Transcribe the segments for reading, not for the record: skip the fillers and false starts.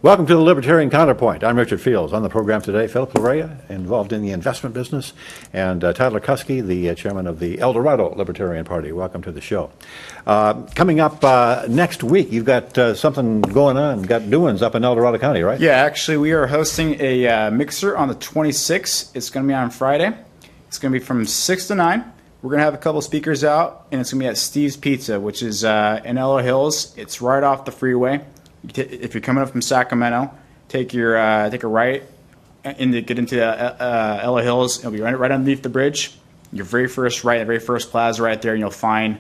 Welcome to the Libertarian Counterpoint. I'm Richard Fields. On the program today, Philip Larrea, involved in the investment business, and Tyler Kuski, the chairman of the El Dorado Libertarian Party. Welcome to the show. Coming up next week, you've got something going on, got doings up in El Dorado County, right? Yeah, actually, we are hosting a mixer on the 26th. It's going to be on Friday. It's going to be from 6 to 9. We're going to have a couple speakers out, and it's going to be at Steve's Pizza, which is in Elo Hills. It's right off the freeway. If you're coming up from Sacramento, take a right and get into Elo Hills. It'll be right underneath the bridge. Your very first right, the very first plaza right there, and you'll find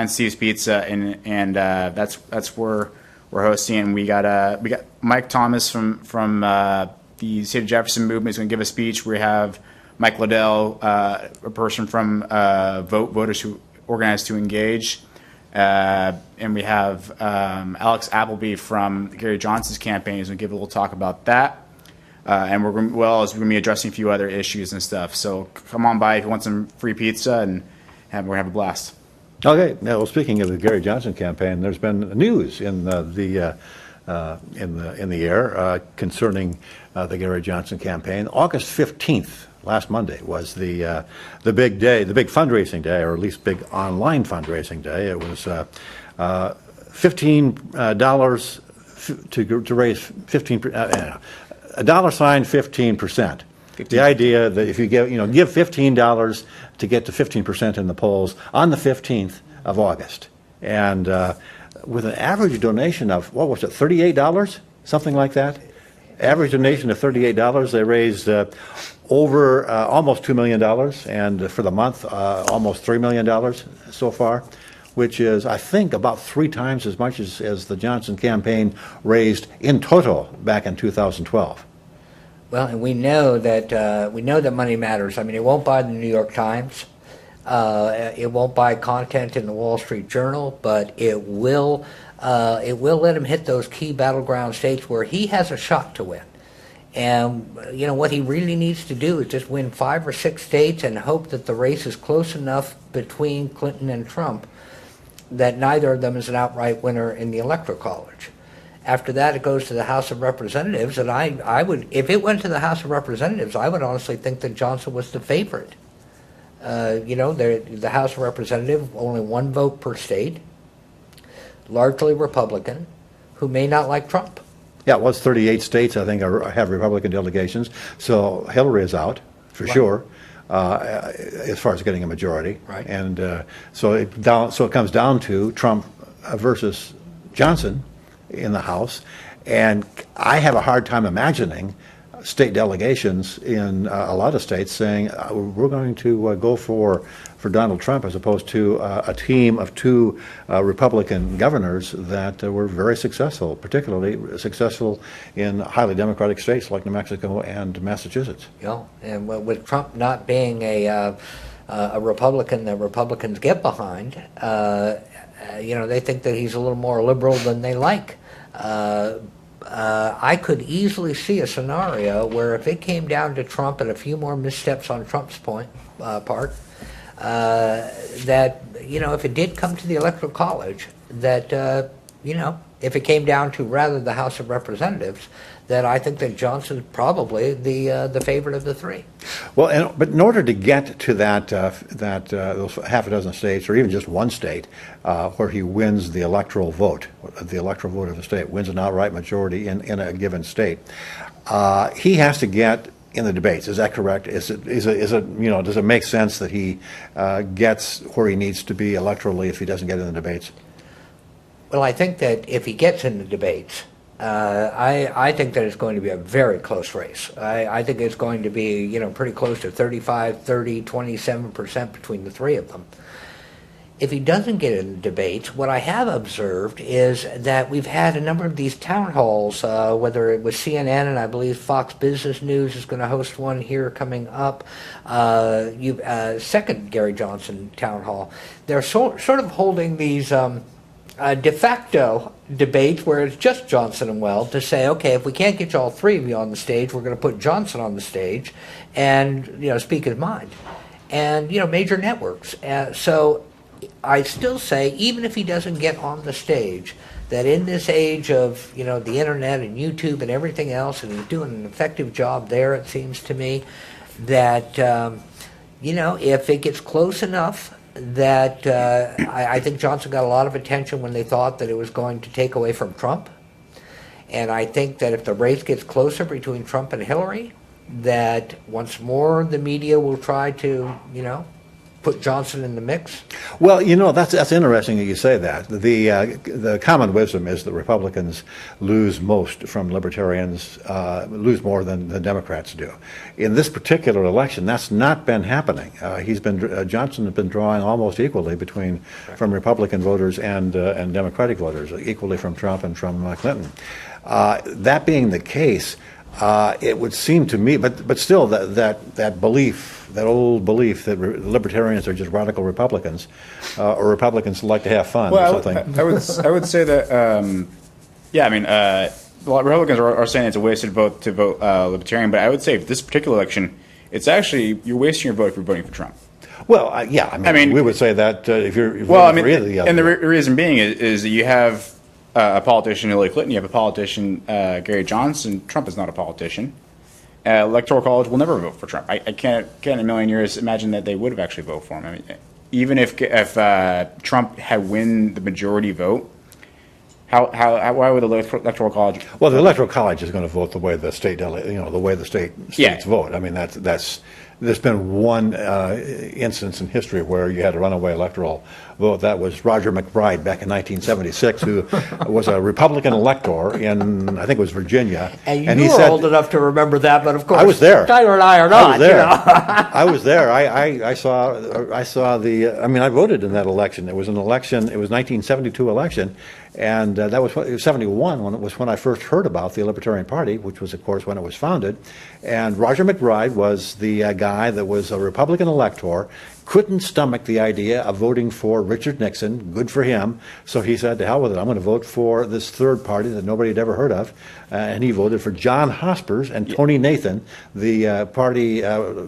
Steve's Pizza, and that's where we're hosting. And we got Mike Thomas from the State of Jefferson movement is going to give a speech. We have Mike Liddell, a person from Voters Who Organize to Engage. And we have Alex Appleby from Gary Johnson's campaign is going to give a little talk about that. And we're going to be addressing a few other issues and stuff. So come on by if you want some free pizza, and we're going to have a blast. Okay. Now, well, speaking of the Gary Johnson campaign, there's been news in the air concerning the Gary Johnson campaign. August 15th. Last Monday was the big day, the big fundraising day, or at least big online fundraising day. It was $15 to raise $15 $15%. The idea that if you give $15 to get to 15% in the polls on the 15th of August, and with an average donation of what was it, $38, something like that. Average donation of $38. They raised over almost $2 million, and for the month, almost $3 million so far, which is, I think, about 3 times as much as the Johnson campaign raised in total back in 2012. Well, and we know that money matters. I mean, it won't buy the New York Times. It won't buy content in the Wall Street Journal, but it will let him hit those key battleground states where he has a shot to win. And, what he really needs to do is just win 5 or 6 states and hope that the race is close enough between Clinton and Trump that neither of them is an outright winner in the Electoral College. After that, it goes to the House of Representatives, and I would, if it went to the House of Representatives, I would honestly think that Johnson was the favorite. The House of Representatives, only 1 vote per state, largely Republican, who may not like Trump. Yeah, it was 38 states, I think, have Republican delegations. So Hillary is out, for sure, as far as getting a majority. Right. And so it comes down to Trump versus Johnson in the House. And I have a hard time imagining state delegations in a lot of states saying we're going to go for Donald Trump, as opposed to a team of 2 Republican governors that were very successful, particularly successful in highly Democratic states like New Mexico and Massachusetts. And with Trump not being a Republican that Republicans get behind, they think that he's a little more liberal than they like. I could easily see a scenario where if it came down to Trump and a few more missteps on Trump's part, that, if it did come to the Electoral College, that, if it came down to rather the House of Representatives, that I think that Johnson's probably the favorite of the 3. Well, but in order to get to those half a dozen states, or even just 1 state, where he wins the electoral vote of the state, wins an outright majority in a given state, he has to get in the debates. Is that correct? Does it make sense that he gets where he needs to be electorally if he doesn't get in the debates? Well, I think that if he gets in the debates, I think that it's going to be a very close race. I think it's going to be, pretty close to 35, 30, 27% between the 3 of them. If he doesn't get in the debates, what I have observed is that we've had a number of these town halls, whether it was CNN, and I believe Fox Business News is going to host one here coming up, second Gary Johnson town hall. They're sort of holding these de facto debates where it's just Johnson and Weld to say, okay, if we can't get all 3 of you on the stage, we're going to put Johnson on the stage and, speak his mind. And, major networks. So I still say, even if he doesn't get on the stage, that in this age of, the internet and YouTube and everything else, and he's doing an effective job there, it seems to me, that, if it gets close enough, that I think Johnson got a lot of attention when they thought that it was going to take away from Trump. And I think that if the race gets closer between Trump and Hillary, that once more the media will try to, put Johnson in the mix. Well, that's interesting that you say that. The common wisdom is that Republicans lose most from libertarians, lose more than the Democrats do. In this particular election, that's not been happening. Johnson has been drawing almost equally from Republican voters and Democratic voters, equally from Trump and from Clinton. That being the case, it would seem to me, but still, that belief, that old belief that libertarians are just radical Republicans, or Republicans like to have fun or something. I would say that, a lot of Republicans are saying it's a wasted vote to vote Libertarian, but I would say for this particular election, it's actually, you're wasting your vote if you're voting for Trump. Well, we would say that if you're and the reason being is that you have a politician, Hillary Clinton, you have a politician, Gary Johnson. Trump is not a politician. Electoral College will never vote for Trump. I can't in a million years imagine that they would have actually voted for him. I mean, even if Trump had win the majority vote, why would the Electoral College? Well, the Electoral College is going to vote the way the state, states vote. I mean, that's. There's been one instance in history where you had a runaway electoral vote. That was Roger McBride back in 1976, who was a Republican elector in, I think it was Virginia. And you were old enough to remember that, but of course, I was there. Tyler and I are not. I was there. I was there. I saw the. I voted in that election. It was an election. It was 1972 election, and that was it was 71 when I first heard about the Libertarian Party, which was, of course, when it was founded. And Roger McBride was the guy that was a Republican elector, couldn't stomach the idea of voting for Richard Nixon. Good for him. So he said, to hell with it, I'm going to vote for this third party that nobody had ever heard of. And he voted for John Hospers and Tony Nathan, the party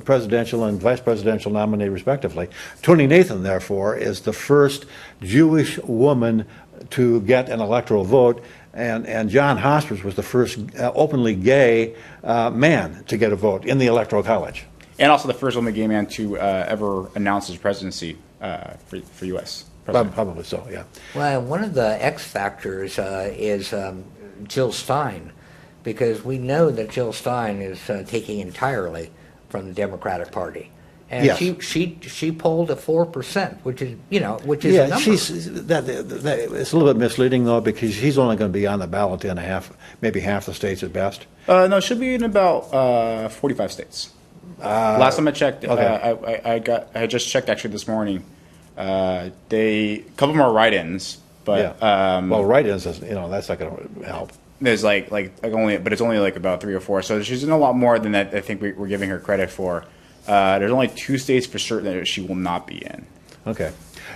presidential and vice presidential nominee, respectively. Tony Nathan, therefore, is the first Jewish woman to get an electoral vote. And John Hospers was the first openly gay man to get a vote in the Electoral College. And also the first only gay man to ever announce his presidency for U.S. president. Probably so, yeah. Well, one of the X factors is Jill Stein, because we know that Jill Stein is taking entirely from the Democratic Party. And yes. she polled at 4%, which is a number. It's a little bit misleading though, because she's only going to be on the ballot in maybe half the states at best. No, she'll be in about 45 states. Last time I checked, okay. I just checked actually this morning. A couple more write-ins, but write-ins is, that's not going to help. There's like only, but it's only like about 3 or 4. So she's in a lot more than that. I think we're giving her credit for. There's only 2 states for certain that she will not be in. Okay.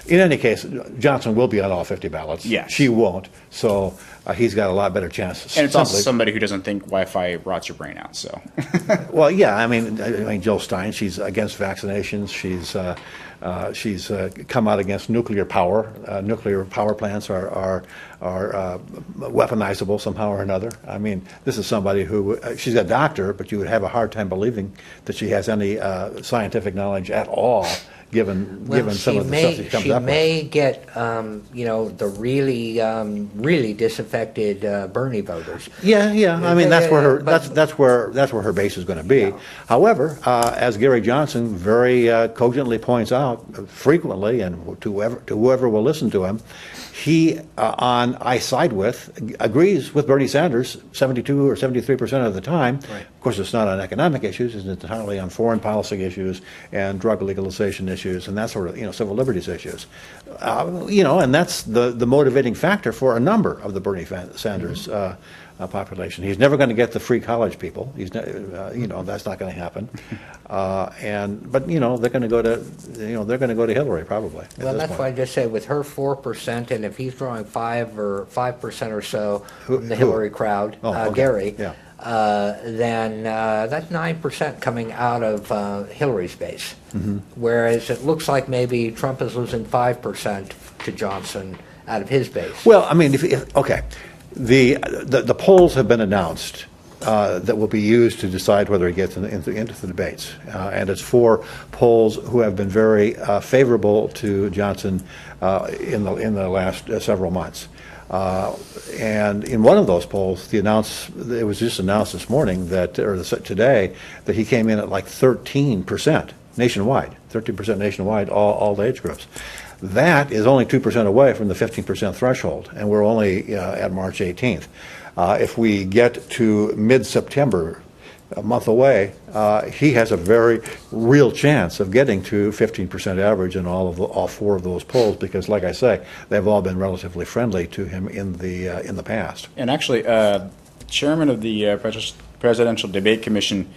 In any case, Johnson will be on all 50 ballots. Yeah. She won't. So he's got a lot better chance. And it's also somebody who doesn't think Wi-Fi rots your brain out. So. Well, yeah. I mean, Jill Stein. She's against vaccinations. She's come out against nuclear power. Nuclear power plants are weaponizable somehow or another. I mean, this is somebody who she's a doctor, but you would have a hard time believing that she has any scientific knowledge at all. Given some of the stuff she comes up with. She may get, the really disaffected Bernie voters. Yeah. I mean, that's where her base is going to be. Yeah. However, as Gary Johnson very cogently points out frequently, and to whoever will listen to him, he on I side with agrees with Bernie Sanders 72 or 73% of the time. Right. Of course, it's not on economic issues; it's entirely on foreign policy issues and drug legalization issues and that sort of civil liberties issues. And that's the motivating factor for a number of the Bernie Sanders population. He's never going to get the free college people. He's that's not going to happen. But they're going to go to Hillary probably. Well, that's why I just said with her 4%, and if he's drawing 5% or so from the Hillary crowd, okay. Gary, yeah. Then that's 9% coming out of Hillary's base. Mm-hmm. Whereas it looks like maybe Trump is losing 5% to Johnson out of his base. Well, I mean, okay, the polls have been announced that will be used to decide whether he gets into the debates, and it's 4 polls who have been very favorable to Johnson in the last several months. And in one of those polls, it was just announced this morning today, that he came in at like 13% nationwide, 13% nationwide, all age groups. That is only 2% away from the 15% threshold, and we're only at March 18th. If we get to mid-September, a month away, he has a very real chance of getting to 15% average in all 4 of those polls, because, like I say, they've all been relatively friendly to him in the past. And actually, chairman of the Presidential Debate Commission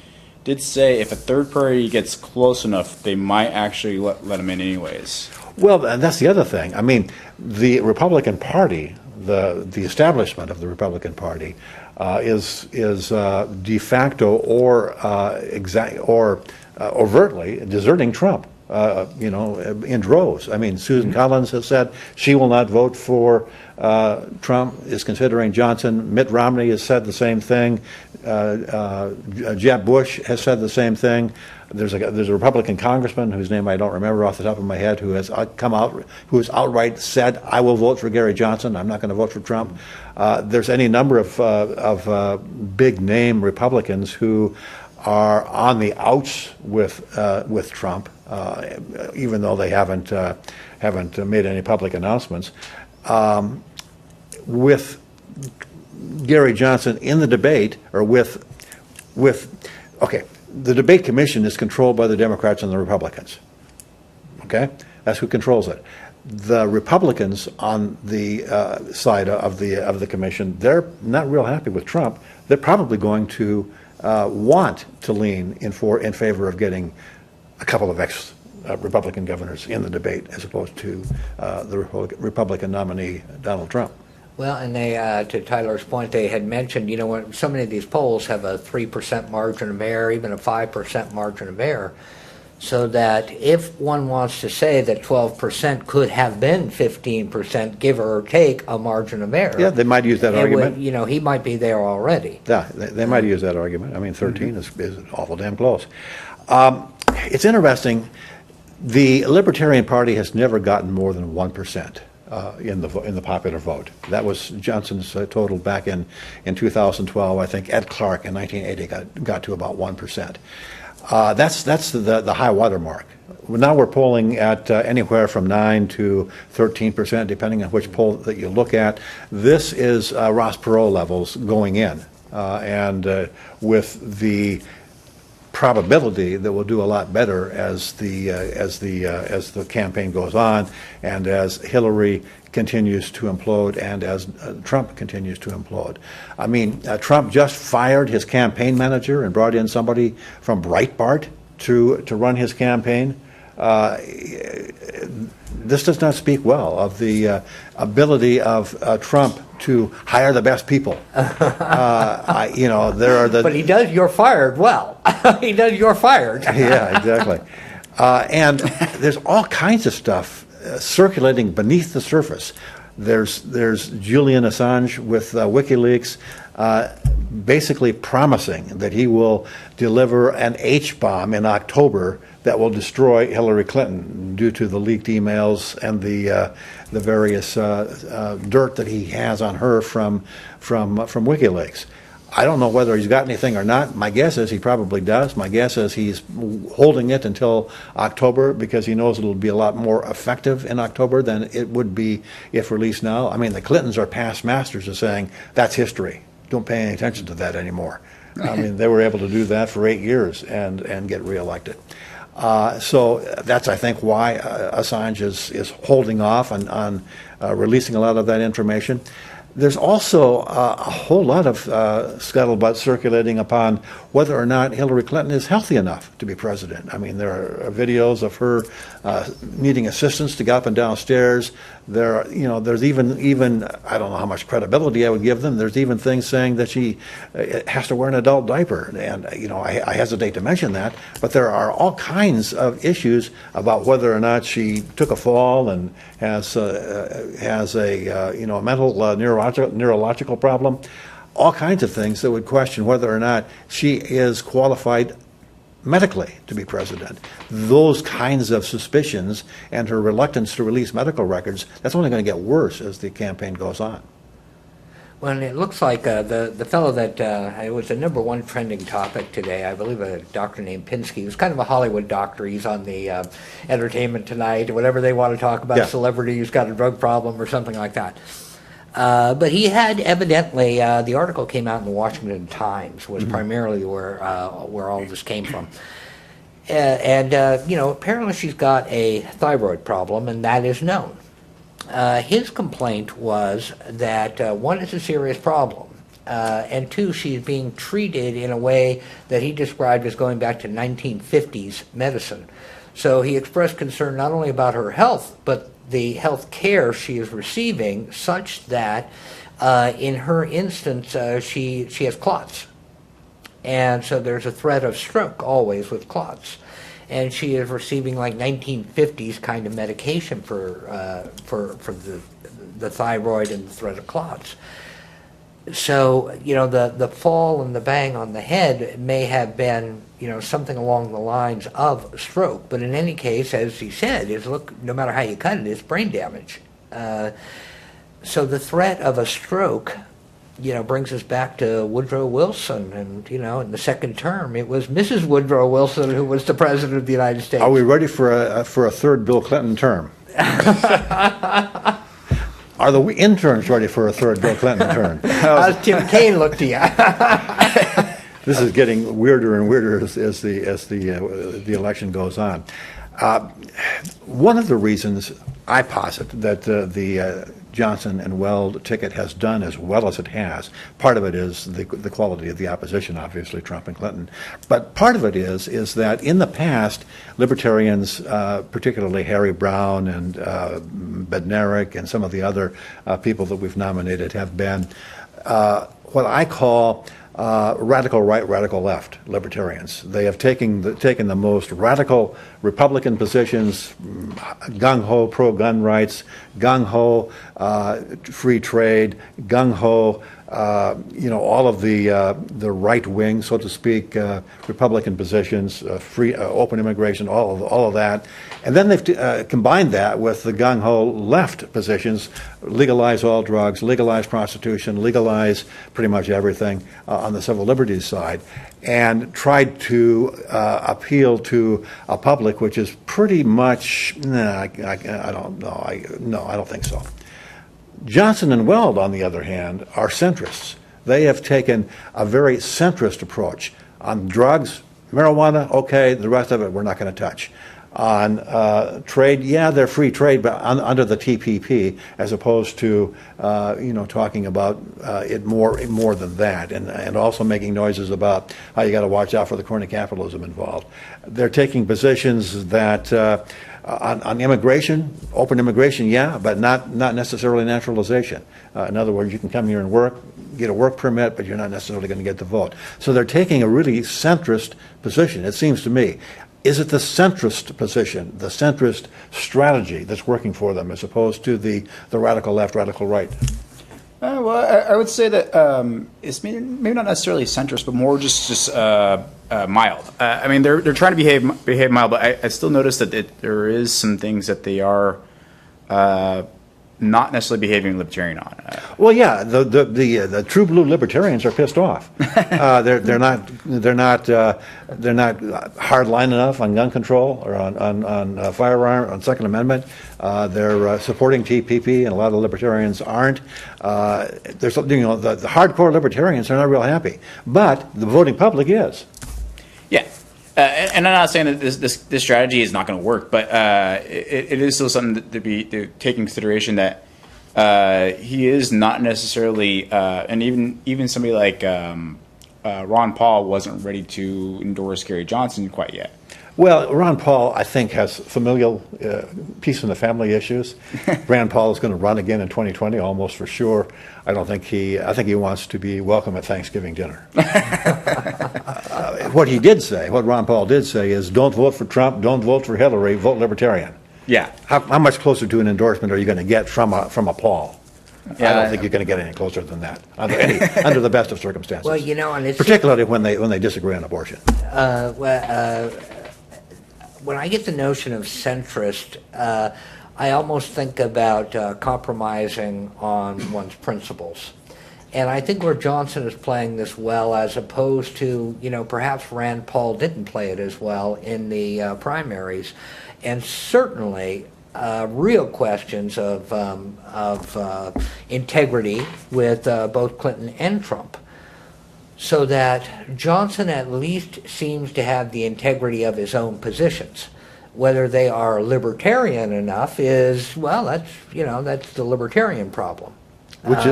did say if a third party gets close enough, they might actually let him in anyways. Well, and that's the other thing. I mean, the Republican Party, the establishment of the Republican Party, is de facto or overtly deserting Trump. In droves. I mean, Susan Collins has said she will not vote for Trump, is considering Johnson. Mitt Romney has said the same thing. Jeb Bush has said the same thing. There's a Republican congressman whose name I don't remember off the top of my head, who has who has outright said, "I will vote for Gary Johnson. I'm not going to vote for Trump." There's any number of big name Republicans who are on the outs with Trump, even though they haven't made any public announcements. With Gary Johnson in the debate, or the debate commission is controlled by the Democrats and the Republicans. Okay, that's who controls it. The Republicans on the side of the commission, they're not real happy with Trump. They're probably going to want to lean in favor of getting a couple of ex-Republican governors in the debate, as opposed to the Republican nominee, Donald Trump. Well, and they, to Tyler's point, they had mentioned, when so many of these polls have a 3% margin of error, even a 5% margin of error, so that if one wants to say that 12% could have been 15%, give or take a margin of error. Yeah, they might use that argument. He might be there already. Yeah, they might use that argument. I mean, 13 is awful damn close. It's interesting. The Libertarian Party has never gotten more than 1%. In the popular vote. That was Johnson's total back in 2012. I think Ed Clark in 1980 got to about 1%. That's the high water mark. Now we're polling at anywhere from 9 to 13%, depending on which poll that you look at. This is Ross Perot levels going in, and with the probability that we'll do a lot better as the campaign goes on, and as Hillary continues to implode, and as Trump continues to implode. I mean, Trump just fired his campaign manager and brought in somebody from Breitbart to run his campaign. This does not speak well of the ability of Trump to hire the best people. There are the. But he does. You're fired. Well, he does. You're fired. Yeah, exactly. And there's all kinds of stuff circulating beneath the surface. There's Julian Assange with WikiLeaks, basically promising that he will deliver an H-bomb in October that will destroy Hillary Clinton due to the leaked emails and the various dirt that he has on her from WikiLeaks. I don't know whether he's got anything or not. My guess is he probably does. My guess is he's holding it until October because he knows it'll be a lot more effective in October than it would be if released now. I mean, the Clintons are past masters of saying that's history. Don't pay any attention to that anymore. I mean, they were able to do that for 8 years and get reelected. So that's, I think, why Assange is holding off on releasing a lot of that information. There's also a whole lot of scuttlebutt circulating upon whether or not Hillary Clinton is healthy enough to be president. I mean, there are videos of her needing assistance to get up and down stairs. There's even I don't know how much credibility I would give them. There's even things saying that she has to wear an adult diaper, and I hesitate to mention that. But there are all kinds of issues about whether or not she took a fall and has a mental neurological problem. All kinds of things that would question whether or not she is qualified medically to be president. Those kinds of suspicions and her reluctance to release medical records, that's only going to get worse as the campaign goes on. Well, it looks like the fellow that it was the #1 trending topic today, I believe a doctor named Pinsky. He was kind of a Hollywood doctor. He's on the Entertainment Tonight, whatever they want to talk about, celebrity who's got a drug problem or something like that. But he had evidently, the article came out in the Washington Times, was primarily where all of this came from. Apparently she's got a thyroid problem, and that is known. His complaint was that, one, it's a serious problem, and two, she's being treated in a way that he described as going back to 1950s medicine. So he expressed concern not only about her health, but the health care she is receiving, such that in her instance she has clots, and so there's a threat of stroke always with clots, and she is receiving like 1950s kind of medication for the thyroid and the threat of clots. So the fall and the bang on the head may have been something along the lines of stroke, but in any case, as he said, no matter how you cut it, it's brain damage. So the threat of a stroke, brings us back to Woodrow Wilson, and in the second term, it was Mrs. Woodrow Wilson who was the president of the United States. Are we ready for a third Bill Clinton term? Are the interns ready for a third Bill Clinton term? How's Tim Kaine look to you? This is getting weirder and weirder as the election goes on. One of the reasons I posit that the Johnson and Weld ticket has done as well as it has, part of it is the quality of the opposition, obviously, Trump and Clinton. But part of it is that in the past, libertarians, particularly Harry Brown and Bednarik and some of the other people that we've nominated, have been what I call radical right, radical left libertarians. They have taken the most radical Republican positions, gung-ho pro-gun rights, gung-ho free trade, gung-ho all of the right wing, so to speak, Republican positions, free open immigration, all of that, and then they've combined that with the gung-ho left positions: legalize all drugs, legalize prostitution, legalize pretty much everything on the civil liberties side, and tried to appeal to a public which is pretty much I don't know. I don't think so. Johnson and Weld, on the other hand, are centrists. They have taken a very centrist approach. On drugs, marijuana, okay, the rest of it we're not going to touch. On trade, yeah, they're free trade, but under the TPP, as opposed to talking about it more than that, and also making noises about how you got to watch out for the crony capitalism involved. They're taking positions that on immigration, open immigration, yeah, but not necessarily naturalization. In other words, you can come here and work, get a work permit, but you're not necessarily going to get the vote. So they're taking a really centrist position, it seems to me. Is it the centrist position, the centrist strategy that's working for them, as opposed to the radical left, radical right? Well, I would say that it's maybe not necessarily centrist, but more just mild. I mean, they're trying to behave mild, but I still notice that there is some things that they are not necessarily behaving libertarian on. Well, yeah, the true blue libertarians are pissed off. They're not hard line enough on gun control or on firearm, on Second Amendment. They're supporting TPP, and a lot of libertarians aren't. There's the hardcore libertarians are not real happy, but the voting public is. Yeah. And I'm not saying that this strategy is not going to work, but it is still something to take in consideration that he is not necessarily, and even somebody like Ron Paul wasn't ready to endorse Gary Johnson quite yet. Well, Ron Paul, I think, has familial peace in the family issues. Rand Paul is going to run again in 2020, almost for sure. I think he wants to be welcome at Thanksgiving dinner. What Ron Paul did say is, don't vote for Trump, don't vote for Hillary, vote Libertarian. Yeah. How much closer to an endorsement are you going to get from a Paul? Yeah, I don't think you're going to get any closer than that under the best of circumstances. Well, and it's particularly when they disagree on abortion. When I get the notion of centrist, I almost think about compromising on one's principles. And I think where Johnson is playing this well, as opposed to, perhaps Rand Paul didn't play it as well in the primaries. And certainly real questions of integrity with both Clinton and Trump. So that Johnson at least seems to have the integrity of his own positions. Whether they are libertarian enough that's the libertarian problem. Which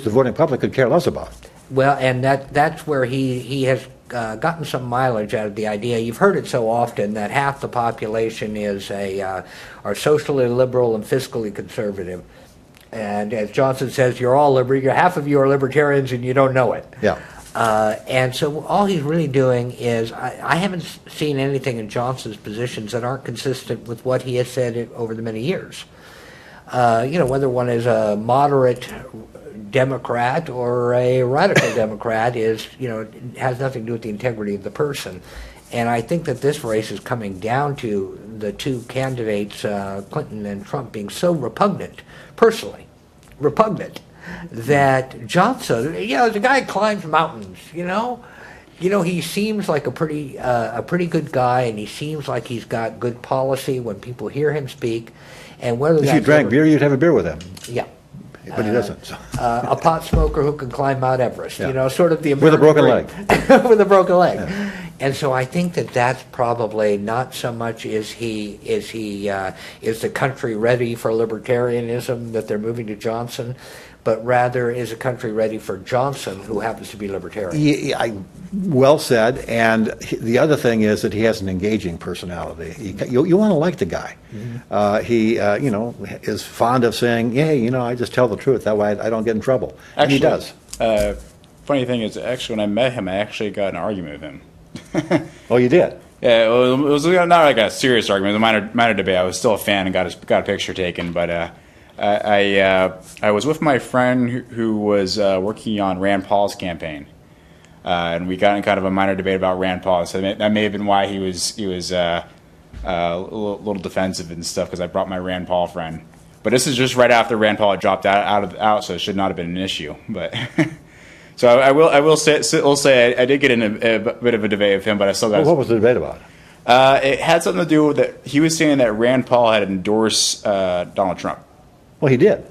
the voting public could care less about. Well, and that's where he has gotten some mileage out of the idea. You've heard it so often that half the population are socially liberal and fiscally conservative. And as Johnson says, half of you are libertarians and you don't know it. Yeah. And so all he's really doing is, I haven't seen anything in Johnson's positions that aren't consistent with what he has said over the many years. Whether one is a moderate Democrat or a radical Democrat has nothing to do with the integrity of the person. And I think that this race is coming down to the two candidates, Clinton and Trump, being so repugnant, personally, that Johnson, the guy climbs mountains, he seems like a pretty good guy, and he seems like he's got good policy when people hear him speak. And whether if you drank beer, you'd have a beer with him. Yeah. But he doesn't. So. A pot smoker who can climb Mount Everest, sort of the American with a broken leg. With a broken leg. Yeah. And so I think that's probably not so much is the country ready for libertarianism that they're moving to Johnson, but rather is the country ready for Johnson, who happens to be libertarian. Well said. And the other thing is that he has an engaging personality. You want to like the guy. Mm-hmm. He is fond of saying, "Hey, I just tell the truth. That way I don't get in trouble." Actually, and he does. Funny thing is, actually, when I met him, I actually got in an argument with him. Oh, you did? Yeah, it was not like a serious argument. It was a minor debate. I was still a fan and got a picture taken, but I was with my friend who was working on Rand Paul's campaign, and we got in kind of a minor debate about Rand Paul. So that may have been why he was a little defensive and stuff, because I brought my Rand Paul friend. But this is just right after Rand Paul had dropped out, so it should not have been an issue. But so I will say I did get in a bit of a debate with him, but I still got. Well, what was the debate about? It had something to do with that he was saying that Rand Paul had endorsed Donald Trump. Well, he did.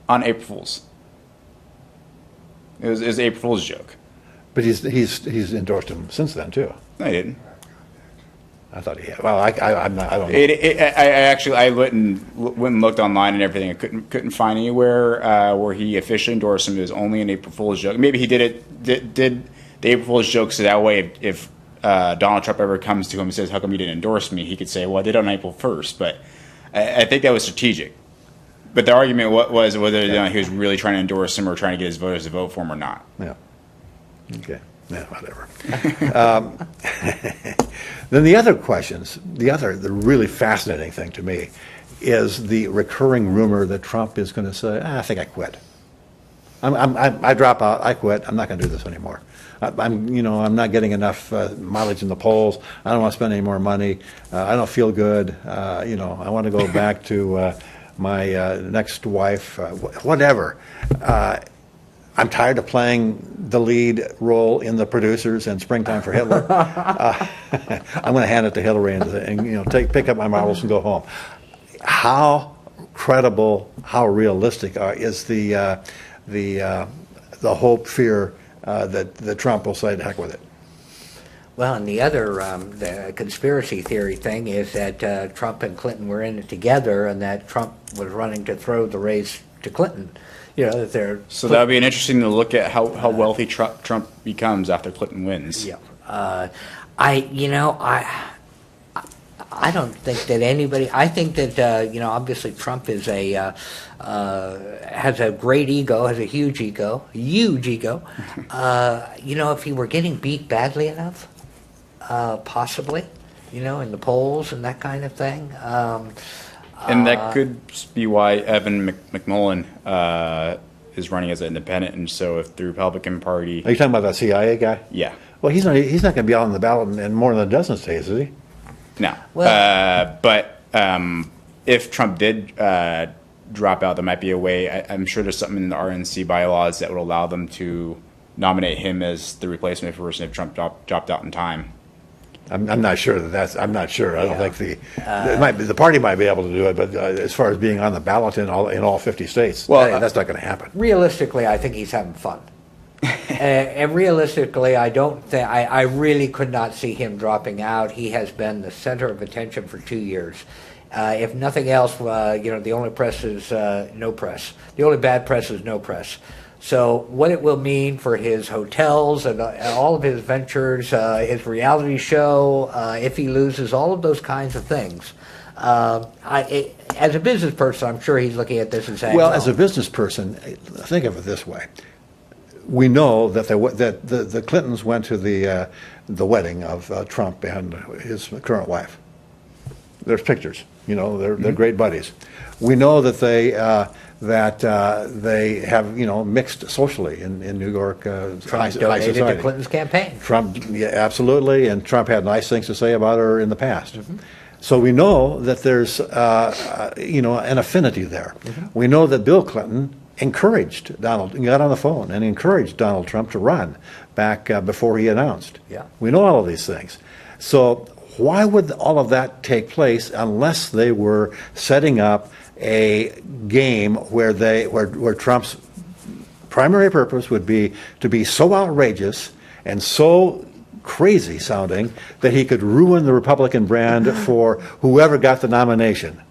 On April Fool's. It was an April Fool's joke. But he's endorsed him since then too. No, he didn't. I thought he had. Well, I don't know. I went and looked online and everything. I couldn't find anywhere where he officially endorsed him. It was only an April Fool's joke. Maybe he did the April Fool's joke so that way if Donald Trump ever comes to him and says, "How come you didn't endorse me?" he could say, "Well, I did on April 1st." But I think that was strategic. But the argument was whether he was really trying to endorse him or trying to get his voters to vote for him or not. Yeah. Okay. Yeah, whatever. Then the other questions, the really fascinating thing to me is the recurring rumor that Trump is going to say, "I think I quit. I drop out. I quit. I'm not going to do this anymore. I'm not getting enough mileage in the polls. I don't want to spend any more money. I don't feel good. I want to go back to my next wife. Whatever. I'm tired of playing the lead role in The Producers and Springtime for Hitler. I'm going to hand it to Hillary and pick up my marbles and go home." How credible, how realistic is the hope, fear that Trump will say, "To heck with it"? Well, and the other the conspiracy theory thing is that Trump and Clinton were in it together, and that Trump was running to throw the race to Clinton. That they're So that would be an interesting to look at how wealthy Trump becomes after Clinton wins. Yeah. I don't think that anybody. I think that obviously Trump is has a great ego, has a huge ego. If he were getting beat badly enough, possibly, in the polls and that kind of thing. And that could be why Evan McMullen is running as an independent. And so if the Republican Party... Are you talking about that CIA guy? Yeah. Well, he's not going to be out on the ballot in more than a dozen states, is he? No. Well- But if Trump did drop out, there might be a way. I'm sure there's something in the RNC bylaws that would allow them to nominate him as the replacement person if Trump dropped out in time. I'm not sure I'm not sure. I don't think the party might be able to do it, but as far as being on the ballot in all 50 states, that's not going to happen. Realistically, I think he's having fun. And realistically, I don't think I really could not see him dropping out. He has been the center of attention for 2 years. If nothing else, the only press is no press. The only bad press is no press. So what it will mean for his hotels and all of his ventures, his reality show, if he loses, all of those kinds of things. As a business person, I'm sure he's looking at this and saying, well, as a business person, think of it this way. We know that the Clintons went to the wedding of Trump and his current wife. There's pictures. They're great buddies. We know that they have mixed socially in New York. Trump donated to Clinton's campaign. Trump, yeah, absolutely, and Trump had nice things to say about her in the past. Mm-hmm. So we know that there's an affinity there. Mm-hmm. We know that Bill Clinton encouraged got on the phone and encouraged Donald Trump to run back before he announced. Yeah. We know all of these things. So why would all of that take place unless they were setting up a game where Trump's primary purpose would be to be so outrageous and so crazy sounding that he could ruin the Republican brand for whoever got the nomination.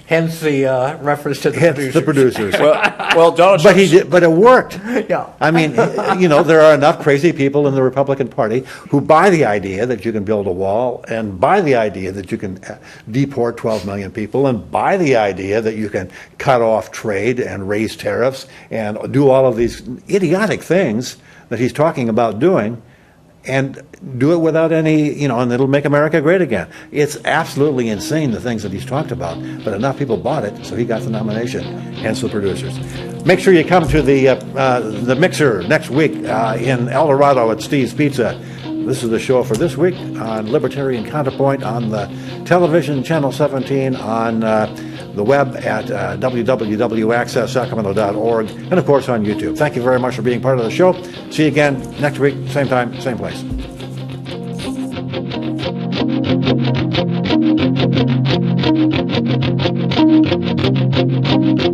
Hence the reference to the producers. Well, Donald Trump. But it worked. Yeah. I mean, there are enough crazy people in the Republican Party who buy the idea that you can build a wall, and buy the idea that you can deport 12 million people, and buy the idea that you can cut off trade and raise tariffs and do all of these idiotic things that he's talking about doing, and do it without any, and it'll make America great again. It's absolutely insane, the things that he's talked about, but enough people bought it, so he got the nomination, hence the producers. Make sure you come to the Mixer next week in El Dorado at Steve's Pizza. This is the show for this week on Libertarian Counterpoint, on the television, Channel 17, on the web at www.accesssacramento.org, and of course on YouTube. Thank you very much for being part of the show. See you again next week, same time, same place.